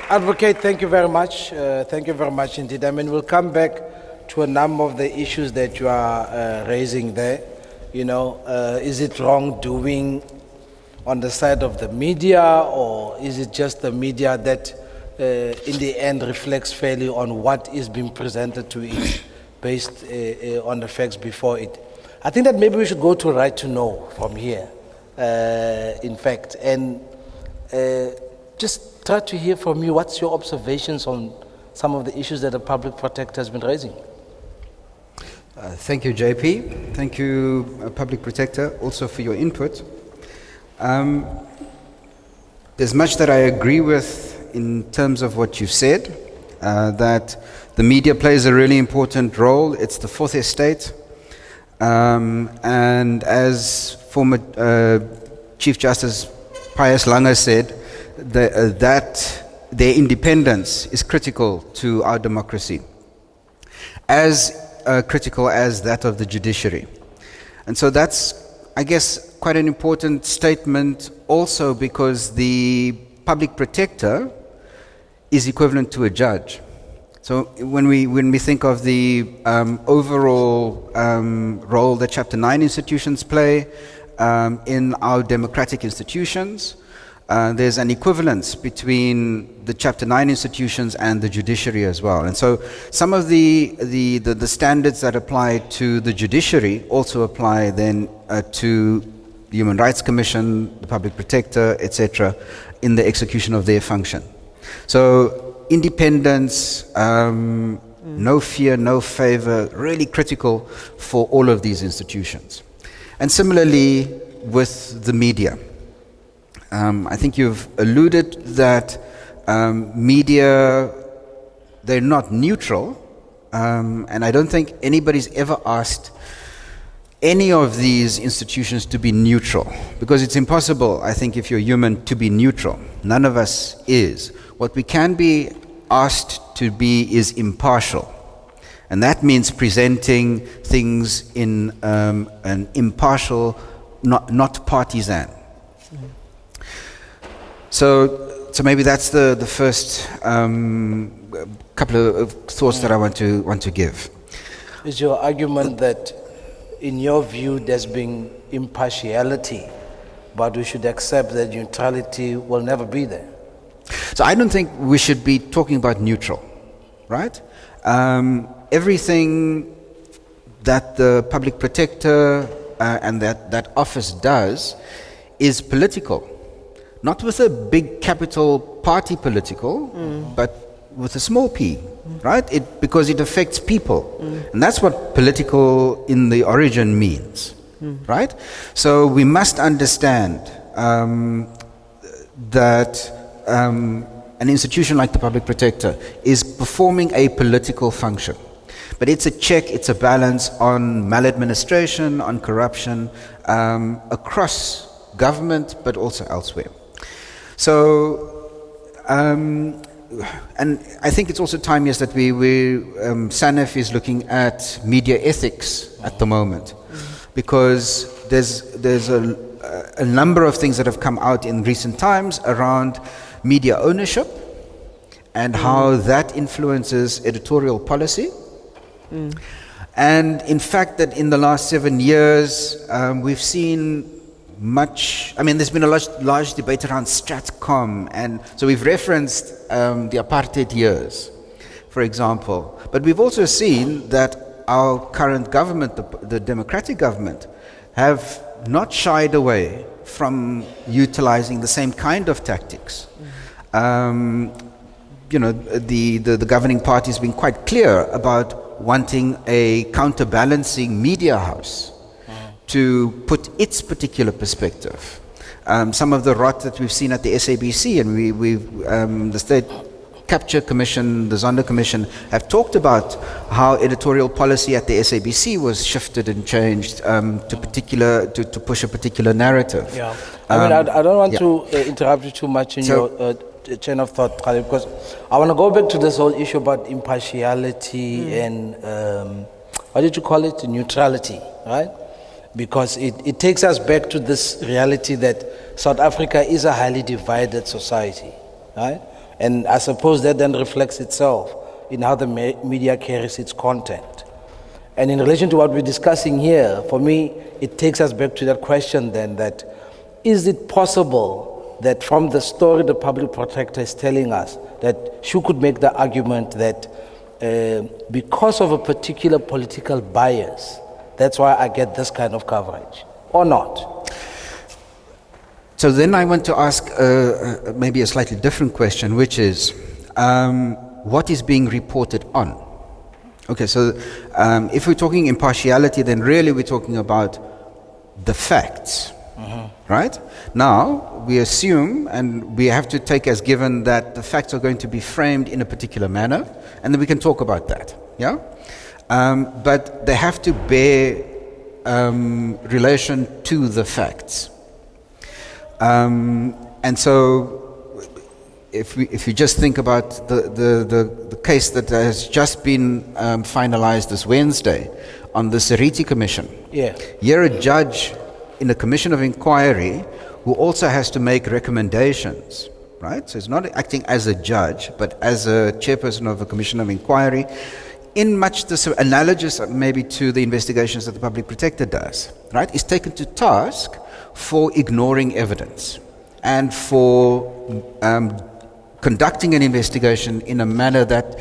Advocate, thank you very much. Thank you very much indeed. I mean, we'll come back to a number of the issues that you are raising there. You know, is it wrongdoing on the side of the media, or is it just the media that in the end reflects fairly on what is being presented to it based on the facts before it? I think that maybe we should go to right to know from here, in fact, and just try to hear from you what's your observations on some of the issues that the public protector has been raising. Thank you, JP. Thank you, Public Protector, also for your input. There's much that I agree with in terms of what you've said, that the media plays a really important role. It's the fourth estate. And as former Chief Justice Pius Lange said, that their independence is critical to our democracy, as critical as that of the judiciary. And so that's, I guess, quite an important statement also because the public protector is equivalent to a judge. So when we think of the overall role that Chapter 9 institutions play in our democratic institutions, there's an equivalence between the Chapter 9 institutions and the judiciary as well. And so some of the standards that apply to the judiciary also apply then to the Human Rights Commission, the Public Protector, etc., in the execution of their function. So independence, no fear, no favor, really critical for all of these institutions. And similarly with the media. I think you've alluded that media, they're not neutral, and I don't think anybody's ever asked any of these institutions to be neutral, because it's impossible, I think, if you're human, to be neutral. None of us is. What we can be asked to be is impartial, and that means presenting things in an impartial, not partisan. So maybe that's the first couple of thoughts that I want to give. Is your argument that, in your view, there's been impartiality, but we should accept that neutrality will never be there? So I don't think we should be talking about neutral, right? Everything that the public protector and that office does is political. Not with a big capital party political, but with a small p, right? Because it affects people. And that's what political in the origin means, right? So we must understand that an institution like the Public Protector is performing a political function. But it's a check, it's a balance on maladministration, on corruption, across government, but also elsewhere. So, and I think it's also time, yes, that SANEF is looking at media ethics at the moment, because there's a number of things that have come out in recent times around media ownership and how that influences editorial policy. And in fact, that in the last 7 years, we've seen there's been a large debate around Stratcom, and so we've referenced the apartheid years, for example. But we've also seen that our current government, the democratic government, have not shied away from utilizing the same kind of tactics. The governing party has been quite clear about wanting a counterbalancing media house to put its particular perspective. Some of the rot that we've seen at the SABC, and the State Capture Commission, the Zondo Commission, have talked about how editorial policy at the SABC was shifted and changed to push a particular narrative. Yeah, I don't want to interrupt you too much in your chain of thought, Khalid, because I want to go back to this whole issue about impartiality and what did you call it? Neutrality, right? Because it takes us back to this reality that South Africa is a highly divided society. right? And I suppose that then reflects itself in how the media carries its content. And in relation to what we're discussing here, for me, it takes us back to that question then that, is it possible that from the story the public protector is telling us, that she could make the argument that because of a particular political bias, that's why I get this kind of coverage, or not? So then I want to ask maybe a slightly different question, which is, what is being reported on? Okay, so if we're talking impartiality, then really we're talking about the facts, right? Now, we assume, and we have to take as given that the facts are going to be framed in a particular manner, and then we can talk about that, yeah? But they have to bear relation to the facts. And so, if you just think about the case that has just been finalized this Wednesday on the Seriti Commission, you're a judge in a commission of inquiry who also has to make recommendations, right? So it's not acting as a judge, but as a chairperson of a commission of inquiry, in much the analogous maybe to the investigations that the public protector does, right? Is taken to task for ignoring evidence and for conducting an investigation in a manner that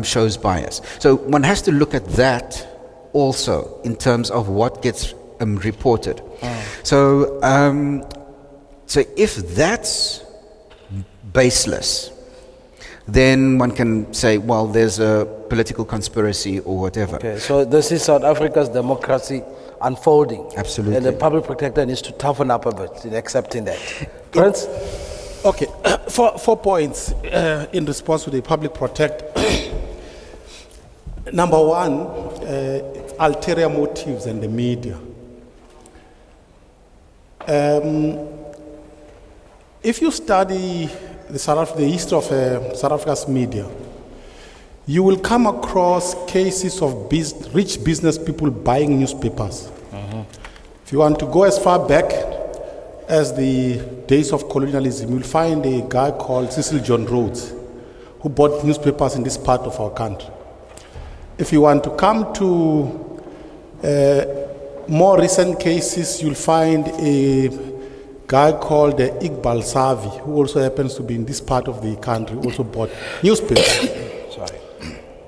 shows bias. So one has to look at that also in terms of what gets reported. So if that's baseless, then one can say, well, there's a political conspiracy or whatever. Okay, so this is South Africa's democracy unfolding. Absolutely. And the public protector needs to toughen up a bit in accepting that. Prince? Okay, 4 points in response to the public protector. Number one, ulterior motives and the media. If you study the history of South Africa's media, you will come across cases of rich business people buying newspapers. If you want to go as far back as the days of colonialism, you'll find a guy called Cecil John Rhodes, who bought newspapers in this part of our country. If you want to come to more recent cases, you'll find a guy called Iqbal Savi, who also happens to be in this part of the country, also bought newspapers. Sorry.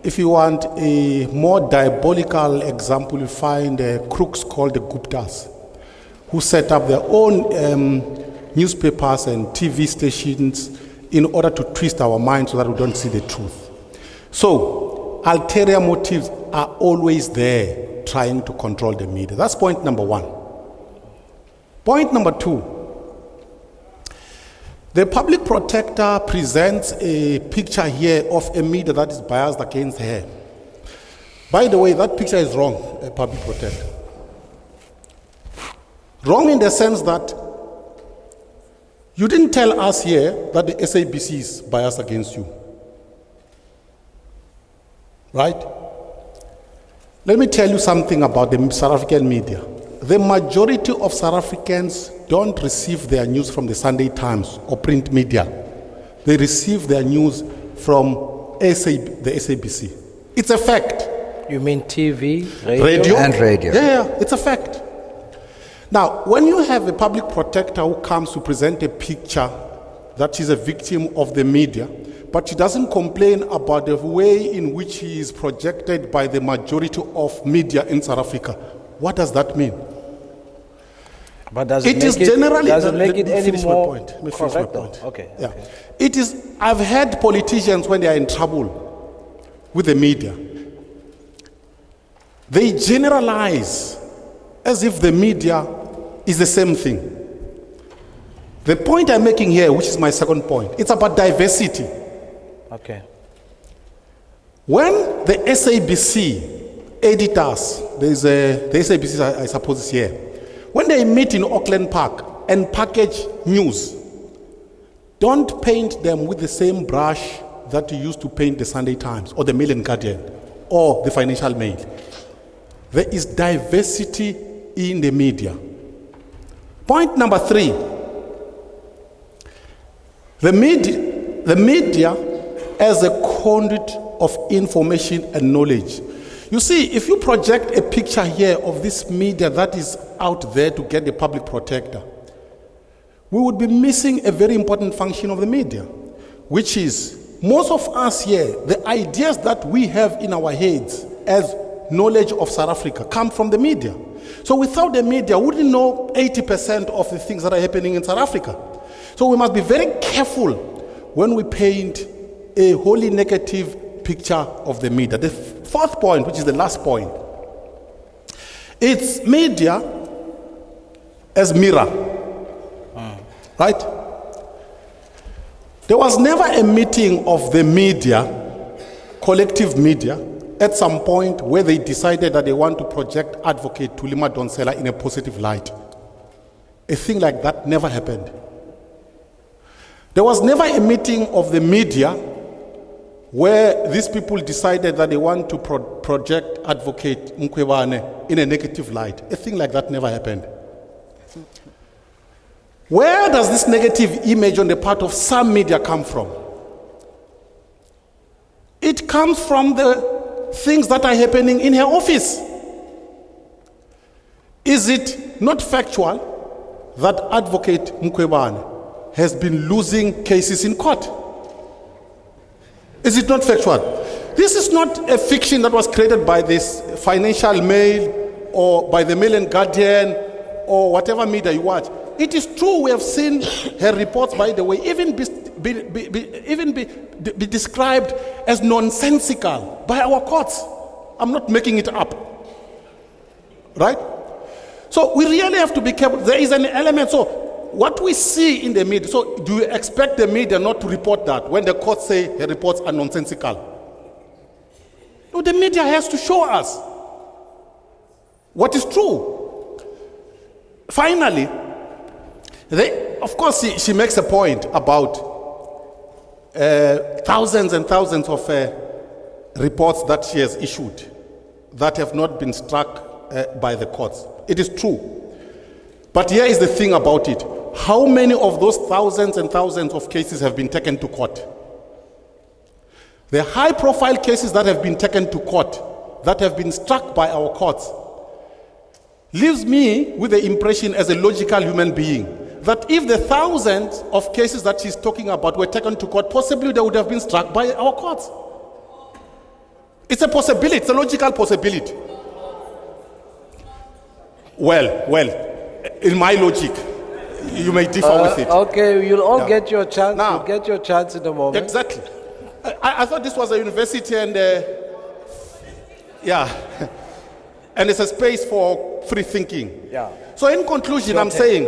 If you want a more diabolical example, you find crooks called the Guptas, who set up their own newspapers and TV stations in order to twist our minds so that we don't see the truth. So, ulterior motives are always there trying to control the media. That's point number one. Point number two, the public protector presents a picture here of a media that is biased against her. By the way, that picture is wrong, public protector. Wrong in the sense that you didn't tell us here that the SABC is biased against you. Right? Let me tell you something about the South African media. The majority of South Africans don't receive their news from the Sunday Times or print media. They receive their news from the SABC. It's a fact. You mean TV, Radio? And radio. Yeah, it's a fact. Now, when you have a public protector who comes to present a picture that she's a victim of the media, but she doesn't complain about the way in which he is projected by the majority of media in South Africa, what does that mean? But does It is generally doesn't make it let me any finish my more point. Let me finish my correct, though. point. Okay. Yeah. Okay. It is. I've had politicians when they are in trouble with the media, they generalize as if the media is the same thing. The point I'm making here, which is my second point, it's about diversity. Okay. When the SABC editors, the SABC I suppose is here, when they meet in Auckland Park and package news, don't paint them with the same brush that you used to paint the Sunday Times or the Mail and Guardian or the Financial Mail. There is diversity in the media. Point number three, the media, the media as a conduit of information and knowledge. You see, if you project a picture here of this media that is out there to get the public protector, we would be missing a very important function of the media, which is most of us here, the ideas that we have in our heads as knowledge of South Africa come from the media. So without the media, we wouldn't know 80% of the things that are happening in South Africa. So we must be very careful when we paint a wholly negative picture of the media. The fourth point, which is the last point, it's media as mirror, right? There was never a meeting of the media, collective media, at some point where they decided that they want to project Advocate Thuli Madonsela in a positive light. A thing like that never happened. There was never a meeting of the media where these people decided that they want to project Advocate Mkhwebane in a negative light. A thing like that never happened. Where does this negative image on the part of some media come from? It comes from the things that are happening in her office. Is it not factual that Advocate Mkhwebane has been losing cases in court? Is it not factual? This is not a fiction that was created by this Financial Mail or by the Mail and Guardian or whatever media you watch. It is true, we have seen her reports, by the way, even be described as nonsensical by our courts. I'm not making it up. Right? So we really have to be careful. There is an element. So what we see in the media, so do you expect the media not to report that when the courts say her reports are nonsensical? No, the media has to show us what is true. Finally, of course, she makes a point about thousands and thousands of reports that she has issued that have not been struck by the courts. It is true. But here is the thing about it. How many of those thousands and thousands of cases have been taken to court? The high-profile cases that have been taken to court, that have been struck by our courts, leaves me with the impression as a logical human being that if the thousands of cases that she's talking about were taken to court, possibly they would have been struck by our courts. It's a possibility, it's a logical possibility. Well, in my logic, you may differ with it. Okay, you'll all Yeah. get your chance. Now- You'll get your chance in a moment. Exactly. I thought this was a university and yeah, and it's a space for free thinking. Yeah. So in conclusion, I'm saying,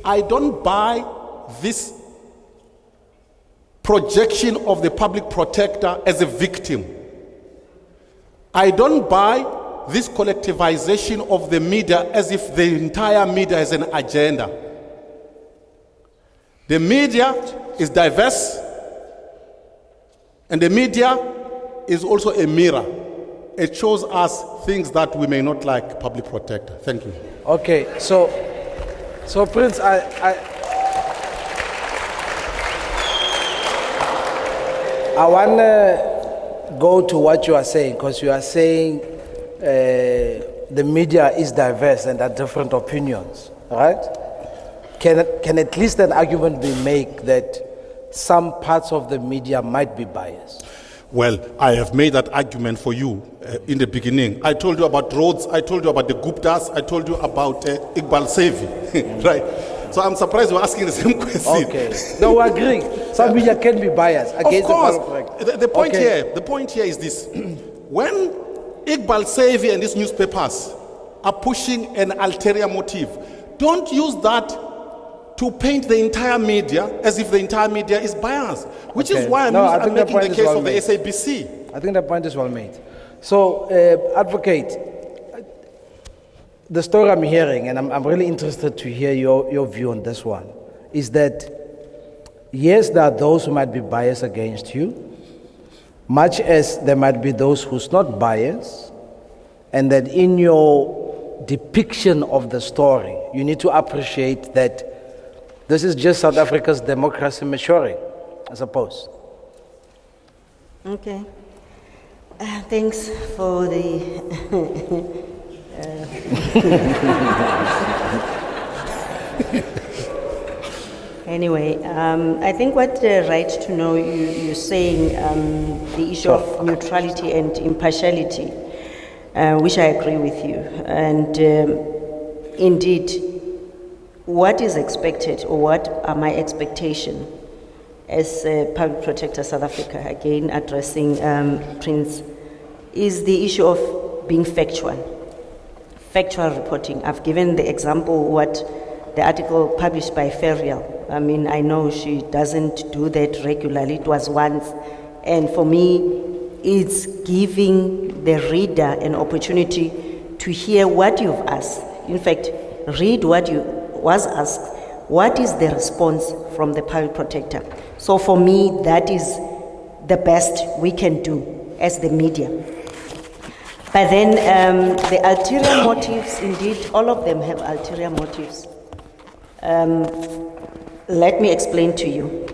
I don't buy this projection of the public protector as a victim. I don't buy this collectivization of the media as if the entire media has an agenda. The media is diverse, and the media is also a mirror. It shows us things that we may not like, public protector. Thank you. Okay, so Prince, I want to go to what you are saying, because you are saying the media is diverse and there are different opinions, right? Can at least an argument be made that some parts of the media might be biased? Well, I have made that argument for you in the beginning. I told you about Rhodes, I told you about the Guptas, I told you about Iqbal Sevi, right? So I'm surprised you're asking the same question. Okay. No, we agree. Some media can be biased against Of course. the public. The point Okay. the point here is this. When Iqbal Sevi and his newspapers are pushing an ulterior motive, don't use that to paint the entire media as if the entire media is biased, which Okay. is why No, I I'm think the making the point is case well of the made. SABC. I think the point is well made. So, Advocate, the story I'm hearing, and I'm really interested to hear your view on this one, is that yes, there are those who might be biased against you, much as there might be those who's not biased, and that in your depiction of the story, you need to appreciate that This is just South Africa's democracy maturing, I suppose. Okay. Thanks for the. Anyway, I think what Right to Know you're saying, the issue of neutrality and impartiality, which I agree with you. And indeed, what is expected, or what are my expectations as Public Protector South Africa, again addressing Prince, is the issue of being factual reporting. I've given the example what the article published by Ferial. I mean, I know she doesn't do that regularly. It was once. And for me, it's giving the reader an opportunity to hear what you've asked. In fact, read what you was asked. What is the response from the Public Protector? So for me, that is the best we can do as the media. But then the ulterior motives, indeed, all of them have ulterior motives. Let me explain to you.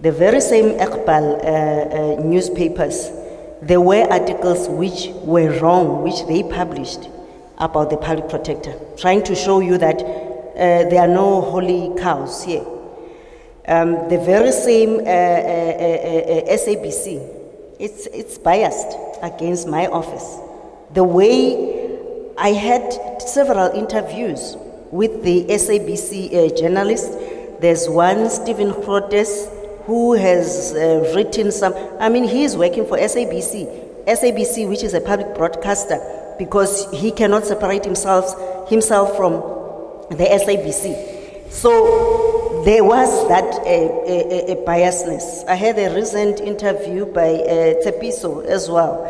The very same Iqbal newspapers, there were articles which were wrong, which they published about the Public Protector, trying to show you that there are no holy cows here. The very same SABC, it's biased against my office. The way I had several interviews with the SABC journalists. There's one, Stephen Protes, who has written some, I mean, he is working for SABC, which is a public broadcaster, because he cannot separate himself from the SABC. So there was that a biasness. I had a recent interview by Tsepiso as well.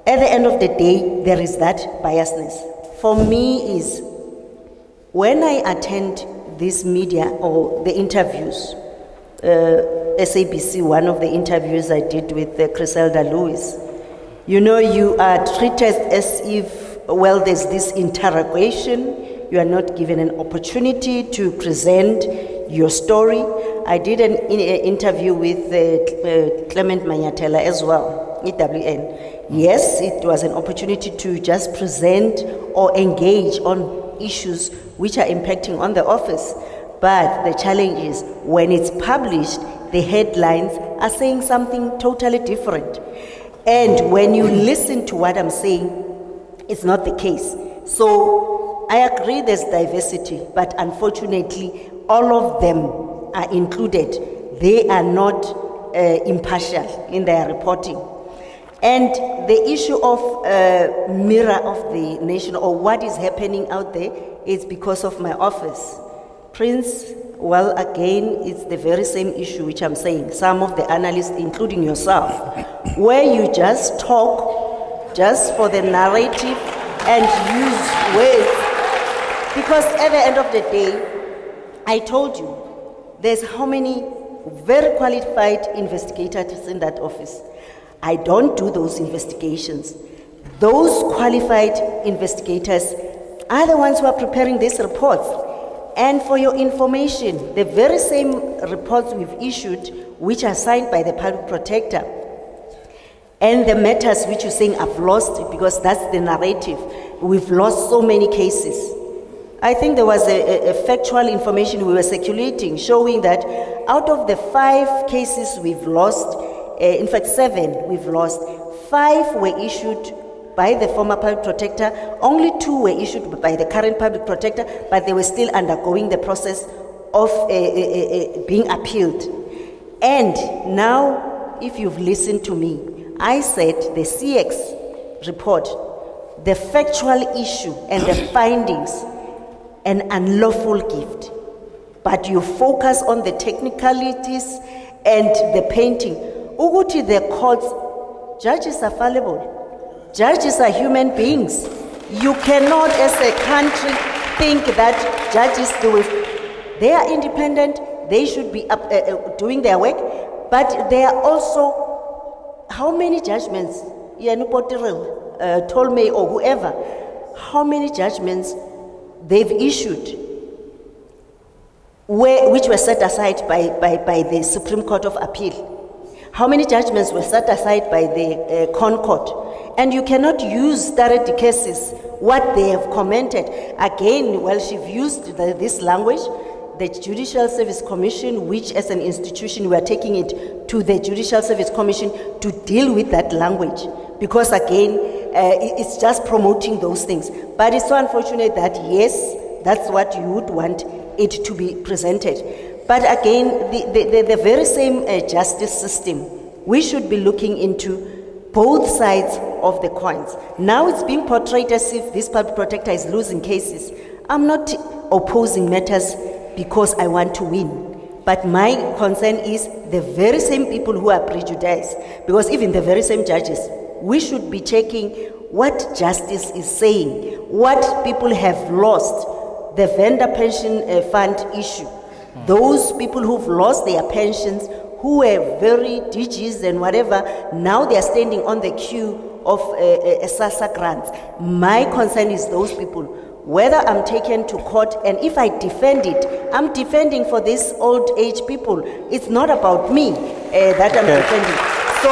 At the end of the day, there is that biasness. For me is, when I attend this media or the interviews, SABC, one of the interviews I did with Griselda Lewis, you know, you are treated as if, well, there's this interrogation, you are not given an opportunity to present your story. I did an interview with Clement Manyatela as well, EWN. Yes, it was an opportunity to just present or engage on issues which are impacting on the office. But the challenge is, when it's published, the headlines are saying something totally different. And when you listen to what I'm saying, it's not the case. So I agree there's diversity, but unfortunately, all of them are included. They are not impartial in their reporting. And the issue of mirror of the nation, or what is happening out there, is because of my office. Prince, well, again, it's the very same issue which I'm saying. Some of the analysts, including yourself, where you just talk just for the narrative and use words. Because at the end of the day, I told you, there's how many very qualified investigators in that office. I don't do those investigations. Those qualified investigators are the ones who are preparing these reports. And for your information, the very same reports we've issued, which are signed by the Public Protector, and the matters which you're saying I've lost, because that's the narrative. We've lost so many cases. I think there was a factual information we were circulating showing that out of the 5 cases we've lost, in fact 7 we've lost, 5 were issued by the former Public Protector, only 2 were issued by the current Public Protector, but they were still undergoing the process of being appealed. And now, if you've listened to me, I said the CX report, the factual issue and the findings, an unlawful gift. But you focus on the technicalities and the painting. Uguti, the courts, judges are fallible. Judges are human beings. You cannot, as a country, think that judges they are independent, they should be doing their work, but they are also, how many judgments, Tolmei or whoever, how many judgments they've issued. which were set aside by the Supreme Court of Appeal? How many judgments were set aside by the ConCourt? And you cannot use stare decisis, what they have commented. Again, well, she's used this language, the Judicial Service Commission, which as an institution, we are taking it to the Judicial Service Commission to deal with that language. Because again, it's just promoting those things. But it's so unfortunate that, yes, that's what you would want it to be presented. But again, the very same justice system, we should be looking into both sides of the coins. Now it's being portrayed as if this public protector is losing cases. I'm not opposing matters because I want to win. But my concern is the very same people who are prejudiced, because even the very same judges, we should be checking what justice is saying, what people have lost, the vendor pension fund issue. Those people who've lost their pensions, who were very DGs and whatever, now they are standing on the queue of SASSA grants. My concern is those people. Whether I'm taken to court, and if I defend it, I'm defending for these old age people. It's not about me that I'm defending. So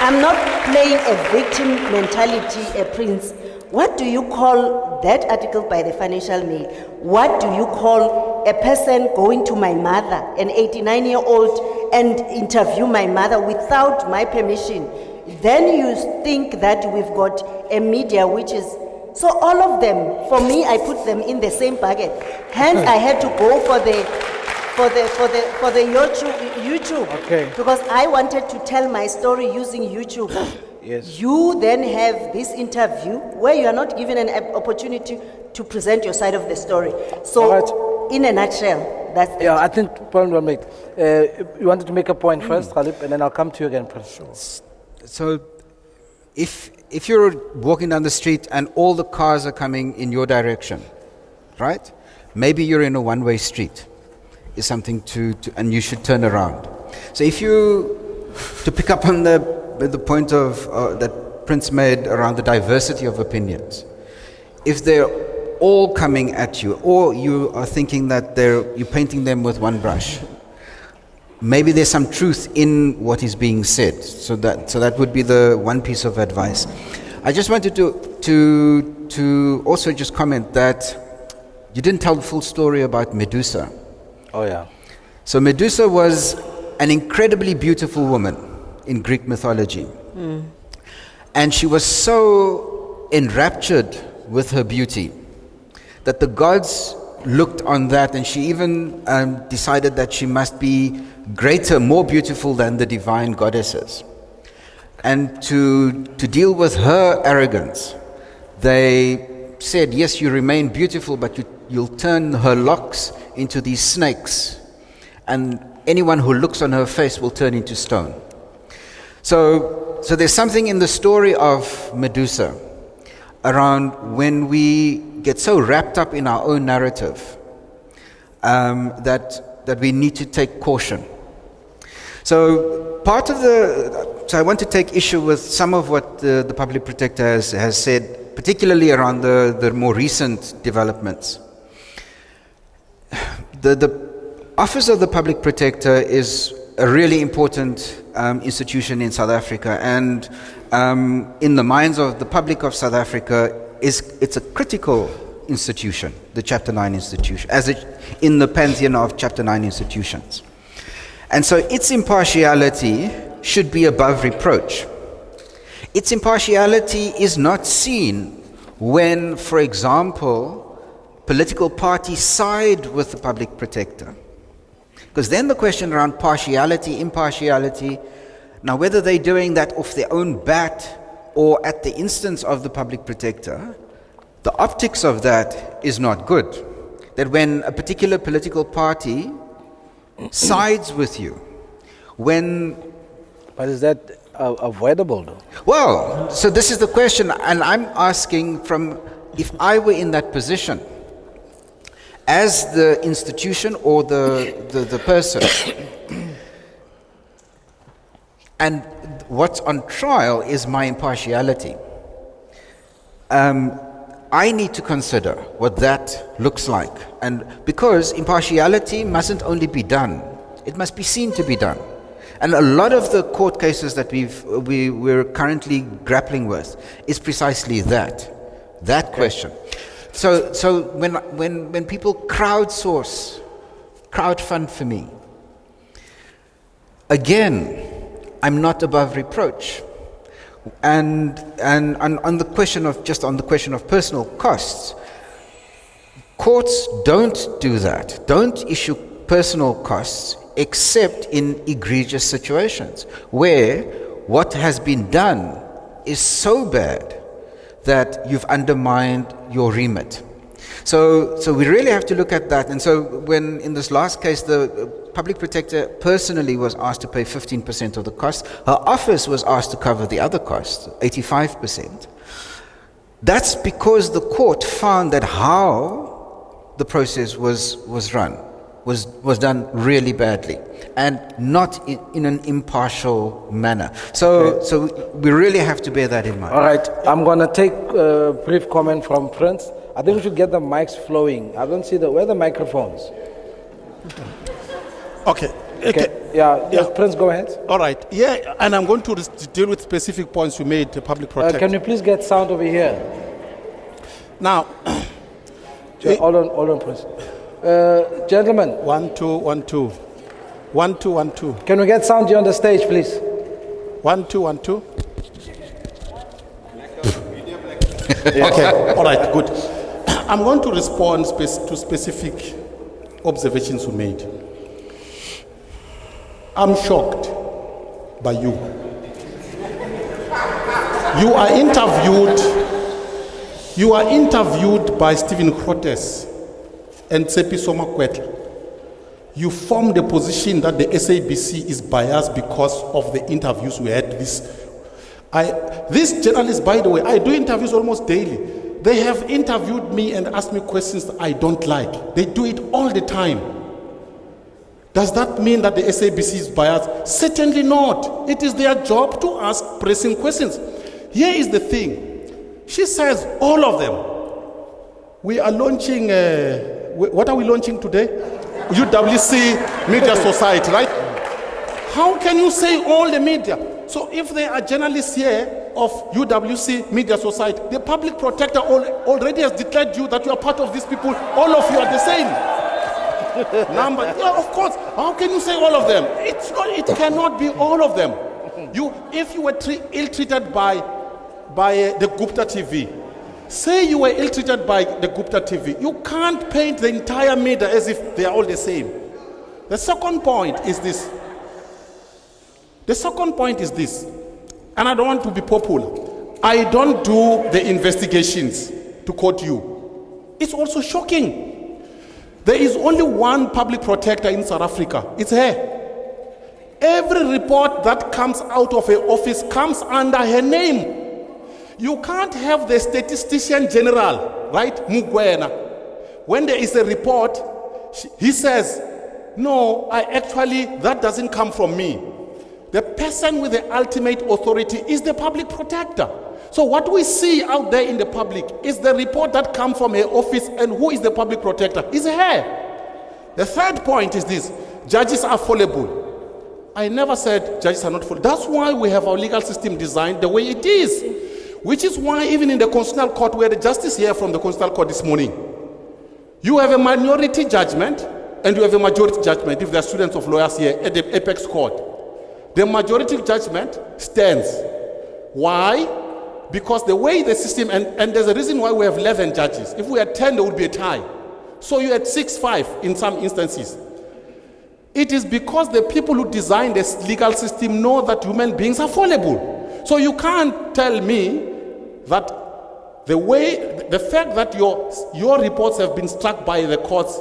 I'm not playing a victim mentality, Prince. What do you call that article by the Financial Mail? What do you call a person going to my mother, an 89-year-old, and interview my mother without my permission? Then you think that we've got a media which is... So all of them, for me, I put them in the same bucket. Hence, I had to go for the YouTube. Okay. Because I wanted to tell my story using YouTube. Yes. You then have this interview where you are not given an opportunity to present your side of the story. So, All in a nutshell, that's it. Yeah, I think point well made. You wanted to make a point first, Khalib, and then I'll come to you again, Prince. So, if you're walking down the street and all the cars are coming in your direction, right? Maybe you're in a one-way street. Is something and you should turn around. So to pick up on the point of that Prince made around the diversity of opinions, if they're all coming at you, or you are thinking that you're painting them with one brush, maybe there's some truth in what is being said. So that would be the one piece of advice. I just wanted to also just comment that you didn't tell the full story about Medusa. Oh, yeah. So Medusa was an incredibly beautiful woman in Greek mythology. And she was so enraptured with her beauty that the gods looked on that, and she even decided that she must be greater, more beautiful than the divine goddesses. And to deal with her arrogance, they said, yes, you remain beautiful, but you'll turn her locks into these snakes, and anyone who looks on her face will turn into stone. So there's something in the story of Medusa around when we get so wrapped up in our own narrative that we need to take caution. So I want to take issue with some of what the Public Protector has said, particularly around the more recent developments. The Office of the Public Protector is a really important institution in South Africa, and in the minds of the public of South Africa, it's a critical institution, the Chapter 9 institution, in the pantheon of Chapter 9 institutions. And so its impartiality should be above reproach. Its impartiality is not seen when, for example, political parties side with the Public Protector. Because then the question around partiality, impartiality, now whether they're doing that off their own bat or at the instance of the Public Protector, the optics of that is not good. That when a particular political party sides with you, But is that avoidable, though? Well, so this is the question, and I'm asking if I were in that position, as the institution or the person, and what's on trial is my impartiality. I need to consider what that looks like. And because impartiality mustn't only be done, it must be seen to be done. And a lot of the court cases that we're currently grappling with is precisely that question. So when people crowdfund for me, again, I'm not above reproach. And on the question of personal costs, courts don't do that. Don't issue personal costs except in egregious situations where what has been done is so bad that you've undermined your remit. So we really have to look at that. And so when in this last case the public protector personally was asked to pay 15% of the cost, her office was asked to cover the other costs, 85%. That's because the court found that how the process was run was done really badly and not in an impartial manner. So we really have to bear that in mind. All right, I'm going to take a brief comment from Prince. I think we should get the mics flowing. I don't see where are the microphones? Okay. Yes, Prince, go ahead. All right. Yeah, and I'm going to deal with specific points you made, the public protector. Can you please get sound over here? Now, hold on, Prince. Gentlemen. 1 2 1 2 1 2 1 2. Can we get sound here on the stage, please? 1 2 1 2. Okay. All right. Good. I'm going to respond to specific observations you made. I'm shocked by you. You are interviewed by Stephen Crotes and Tsepi Somakwetla. You formed the position that the SABC is biased because of the interviews we had. These journalists, by the way, I do interviews almost daily. They have interviewed me and asked me questions that I don't like. They do it all the time. Does that mean that the SABC is biased? Certainly not. It is their job to ask pressing questions. Here is the thing. She says all of them. We are launching, what are we launching today? UWC Media Society, right? How can you say all the media? So if there are journalists here of UWC Media Society, the public protector already has declared you that you are part of these people. All of you are the same. Of course. How can you say all of them? It cannot be all of them. If you were ill-treated by the Gupta TV, say you were ill-treated by the Gupta TV, you can't paint the entire media as if they are all the same. The second point is this, and I don't want to be popular. I don't do the investigations to quote you. It's also shocking. There is only one public protector in South Africa. It's her. Every report that comes out of her office comes under her name. You can't have the statistician general, right, Mugwena. When there is a report, he says, no, that doesn't come from me. The person with the ultimate authority is the public protector. So what we see out there in the public is the report that comes from her office, and who is the public protector? Is her. The third point is this: judges are fallible. I never said judges are not fallible. That's why we have our legal system designed the way it is. Which is why even in the Constitutional Court, we had a justice here from the Constitutional Court this morning. You have a minority judgment and you have a majority judgment if there are students of lawyers here at the Apex Court. The majority judgment stands. Why? Because the way the system, and there's a reason why we have 11 judges. If we had 10, there would be a tie. So you had 6-5 in some instances. It is because the people who design this legal system know that human beings are fallible. So you can't tell me that the fact that your reports have been struck by the courts,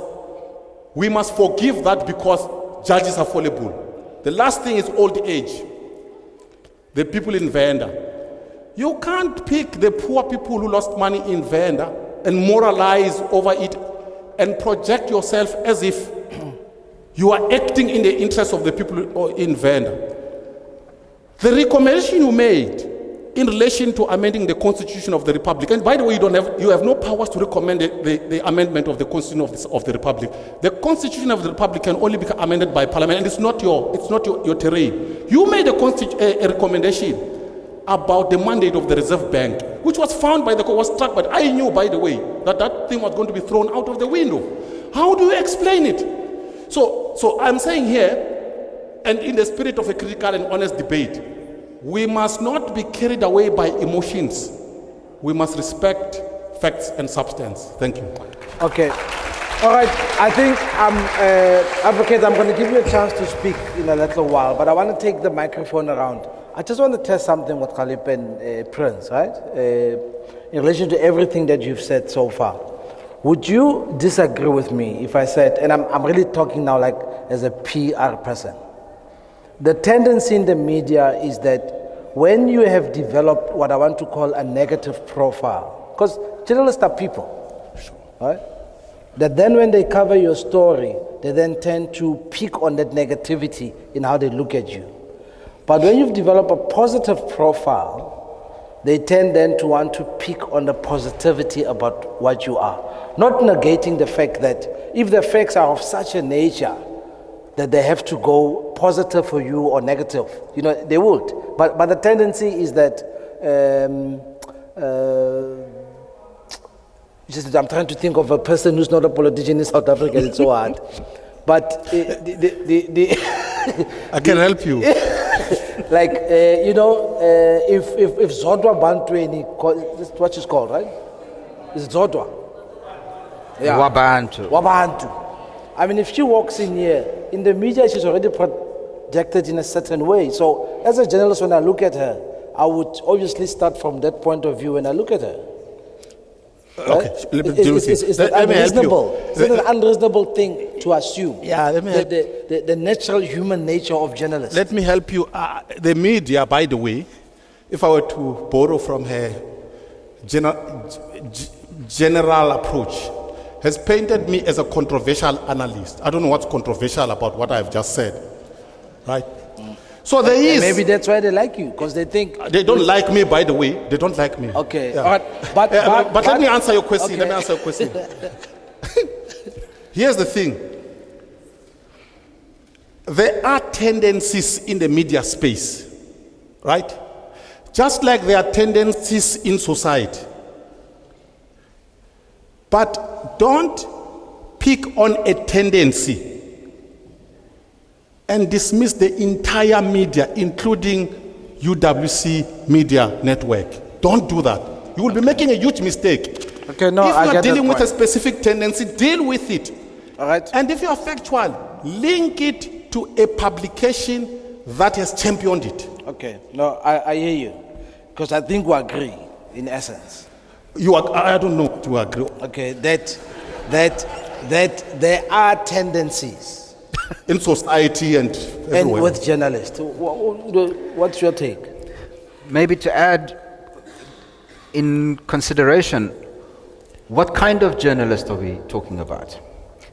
we must forgive that because judges are fallible. The last thing is old age. The people in Venda. You can't pick the poor people who lost money in Venda and moralize over it and project yourself as if you are acting in the interest of the people in Venda. The recommendation you made in relation to amending the Constitution of the Republic, and by the way, you have no powers to recommend the amendment of the Constitution of the Republic. The Constitution of the Republic can only be amended by Parliament, and it's not your terrain. You made a recommendation about the mandate of the Reserve Bank, which was found by the court, was struck, but I knew, by the way, that thing was going to be thrown out of the window. How do you explain it? So I'm saying here, and in the spirit of a critical and honest debate, we must not be carried away by emotions. We must respect facts and substance. Thank you. Okay. All right. I think, Advocate, I'm going to give you a chance to speak in a little while, but I want to take the microphone around. I just want to test something with Khalip and Prince, right? In relation to everything that you've said so far. Would you disagree with me if I said, and I'm really talking now like as a PR person, the tendency in the media is that when you have developed what I want to call a negative profile, because journalists are people, right? That then when they cover your story, they then tend to pick on that negativity in how they look at you. But when you've developed a positive profile, they tend then to want to pick on the positivity about what you are. Not negating the fact that if the facts are of such a nature that they have to go positive for you or negative, they would. But the tendency is that, I'm trying to think of a person who's not a politician in South Africa, it's so hard. But I can help you. Like, if Zodwa Bantu, that's what she's called, right? It's Zodwa. Yeah. Wabantu. I mean, if she walks in here, in the media, she's already projected in a certain way. So, as a journalist, when I look at her, I would obviously start from that point of view when I look at her. Okay, right? let me deal with it. Is that unreasonable? Is it an unreasonable thing to assume? Yeah, let me help. The natural human nature of journalists. Let me help you. The media, by the way, if I were to borrow from her general approach, has painted me as a controversial analyst. I don't know what's controversial about what I've just said, right? So there is. Maybe that's why they like you, because they think they don't like me. By the way, they don't like me. Okay, Yeah. all right. But let me answer your question. Okay. Let me answer your question. Here's the thing. There are tendencies in the media space, right? Just like there are tendencies in society. But don't pick on a tendency and dismiss the entire media, including UWC Media Network. Don't do that. You will be making a huge mistake. Okay, no, if I you are get dealing the with a point. specific tendency, deal with it. All right. And if you are factual, link it to a publication that has championed it. Okay, no, I hear you, because I think we agree in essence. I don't know to agree. Okay, that there are tendencies In society and and everywhere. with journalists. What's your take? Maybe to add in consideration, what kind of journalist are we talking about?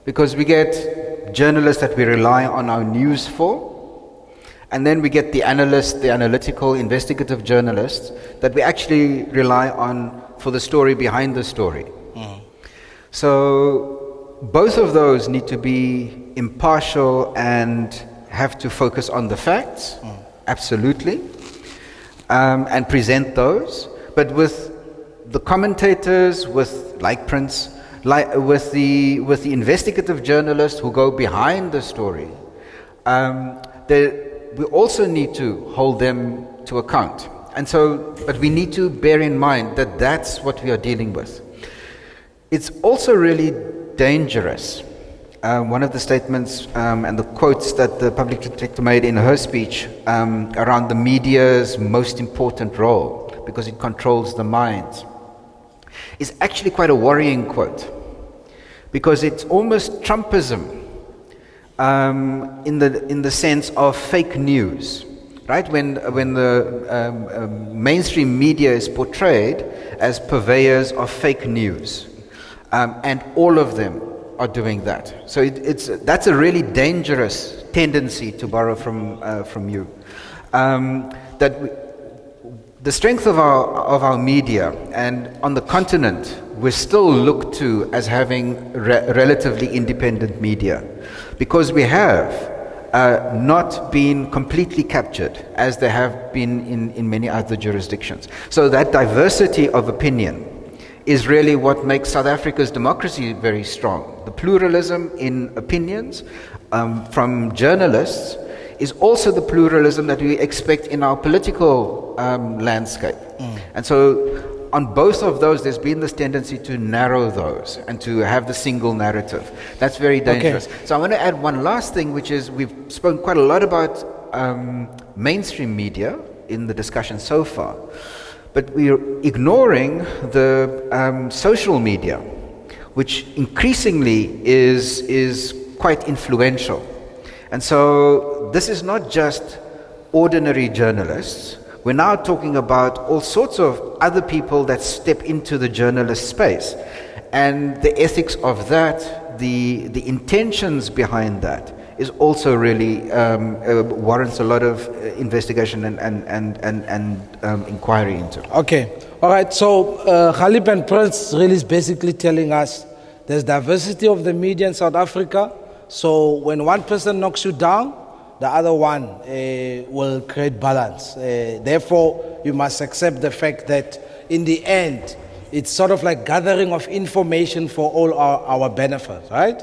Because we get journalists that we rely on our news for, and then we get the analysts, the analytical, investigative journalists that we actually rely on for the story behind the story. So both of those need to be impartial and have to focus on the facts, absolutely, and present those. But with the commentators, like Prince, with the investigative journalists who go behind the story, we also need to hold them to account. And so, but we need to bear in mind that that's what we are dealing with. It's also really dangerous. One of the statements and the quotes that the public protector made in her speech around the media's most important role, because it controls the mind, is actually quite a worrying quote, because it's almost Trumpism in the sense of fake news. Right, when the mainstream media is portrayed as purveyors of fake news, and all of them are doing that. So that's a really dangerous tendency, to borrow from you. That The strength of our media, and on the continent, we're still looked to as having relatively independent media, because we have not been completely captured as they have been in many other jurisdictions. So that diversity of opinion is really what makes South Africa's democracy very strong. The pluralism in opinions from journalists is also the pluralism that we expect in our political landscape. And so on both of those, there's been this tendency to narrow those and to have the single narrative. That's very dangerous. Okay. So I want to add one last thing, which is we've spoken quite a lot about mainstream media in the discussion so far, but we're ignoring the social media, which increasingly is quite influential. And so this is not just ordinary journalists. We're now talking about all sorts of other people that step into the journalist space. And the ethics of that, the intentions behind that, is also really warrants a lot of investigation and inquiry into. Okay. All right. So Khalip and Prince really is basically telling us there's diversity of the media in South Africa. So when one person knocks you down, the other one will create balance. Therefore, you must accept the fact that in the end, it's sort of like gathering of information for all our benefit, right?